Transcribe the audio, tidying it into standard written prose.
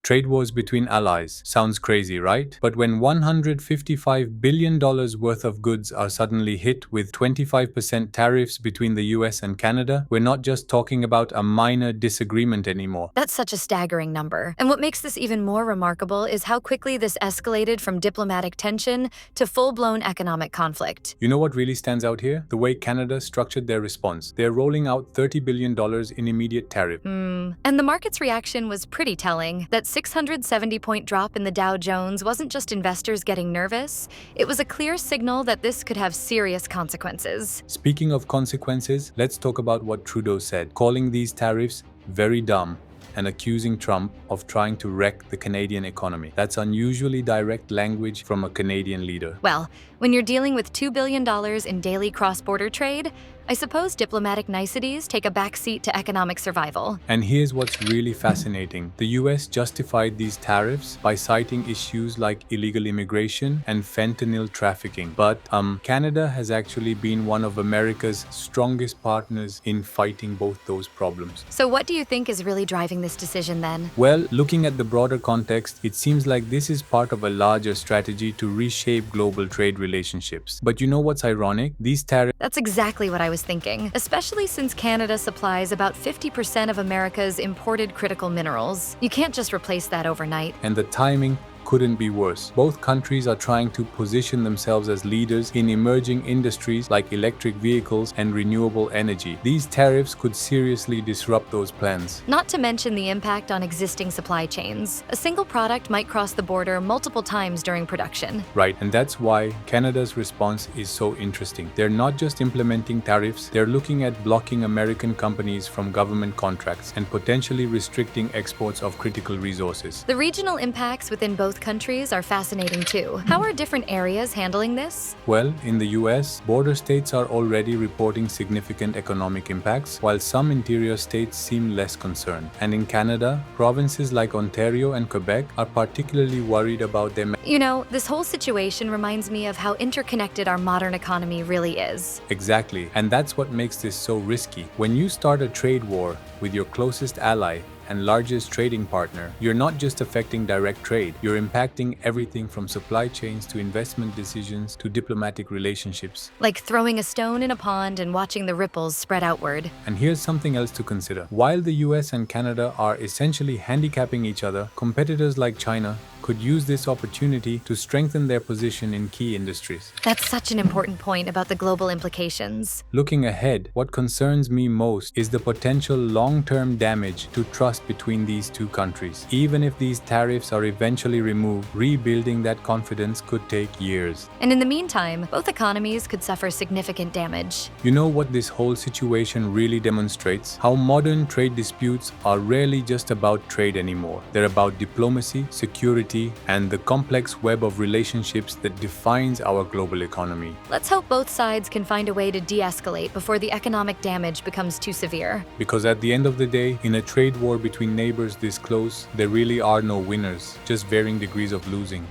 Trade wars between allies. Sounds crazy, right? But when $155 billion worth of goods are suddenly hit with 25% tariffs between the US and Canada, we're not just talking about a minor disagreement anymore. That's such a staggering number. And what makes this even more remarkable is how quickly this escalated from diplomatic tension to full-blown economic conflict. You know what really stands out here? The way Canada structured their response. They're rolling out $30 billion in immediate tariff. And the market's reaction was pretty telling. That 670-point drop in the Dow Jones wasn't just investors getting nervous, it was a clear signal that this could have serious consequences. Speaking of consequences, let's talk about what Trudeau said, calling these tariffs very dumb and accusing Trump of trying to wreck the Canadian economy. That's unusually direct language from a Canadian leader. Well, when you're dealing with $2 billion in daily cross-border trade, I suppose diplomatic niceties take a backseat to economic survival. And here's what's really fascinating. The US justified these tariffs by citing issues like illegal immigration and fentanyl trafficking. But Canada has actually been one of America's strongest partners in fighting both those problems. So what do you think is really driving this decision then? Well, looking at the broader context, it seems like this is part of a larger strategy to reshape global trade relationships. But you know what's ironic? These tariffs... That's exactly what I was thinking, especially since Canada supplies about 50% of America's imported critical minerals. You can't just replace that overnight. And the timing couldn't be worse. Both countries are trying to position themselves as leaders in emerging industries like electric vehicles and renewable energy. These tariffs could seriously disrupt those plans. Not to mention the impact on existing supply chains. A single product might cross the border multiple times during production. Right, and that's why Canada's response is so interesting. They're not just implementing tariffs, they're looking at blocking American companies from government contracts and potentially restricting exports of critical resources. The regional impacts within both countries are fascinating too. How are different areas handling this? Well, in the US, border states are already reporting significant economic impacts, while some interior states seem less concerned. And in Canada, provinces like Ontario and Quebec are particularly worried about their... You know, this whole situation reminds me of how interconnected our modern economy really is. Exactly, and that's what makes this so risky. When you start a trade war with your closest ally and largest trading partner, you're not just affecting direct trade, you're impacting everything from supply chains to investment decisions to diplomatic relationships. Like throwing a stone in a pond and watching the ripples spread outward. And here's something else to consider. While the US and Canada are essentially handicapping each other, competitors like China could use this opportunity to strengthen their position in key industries. That's such an important point about the global implications. Looking ahead, what concerns me most is the potential long-term damage to trust between these two countries. Even if these tariffs are eventually removed, rebuilding that confidence could take years. And in the meantime, both economies could suffer significant damage. You know what this whole situation really demonstrates? How modern trade disputes are rarely just about trade anymore. They're about diplomacy, security, and the complex web of relationships that defines our global economy. Let's hope both sides can find a way to de-escalate before the economic damage becomes too severe. Because at the end of the day, in a trade war between neighbors this close, there really are no winners, just varying degrees of losing.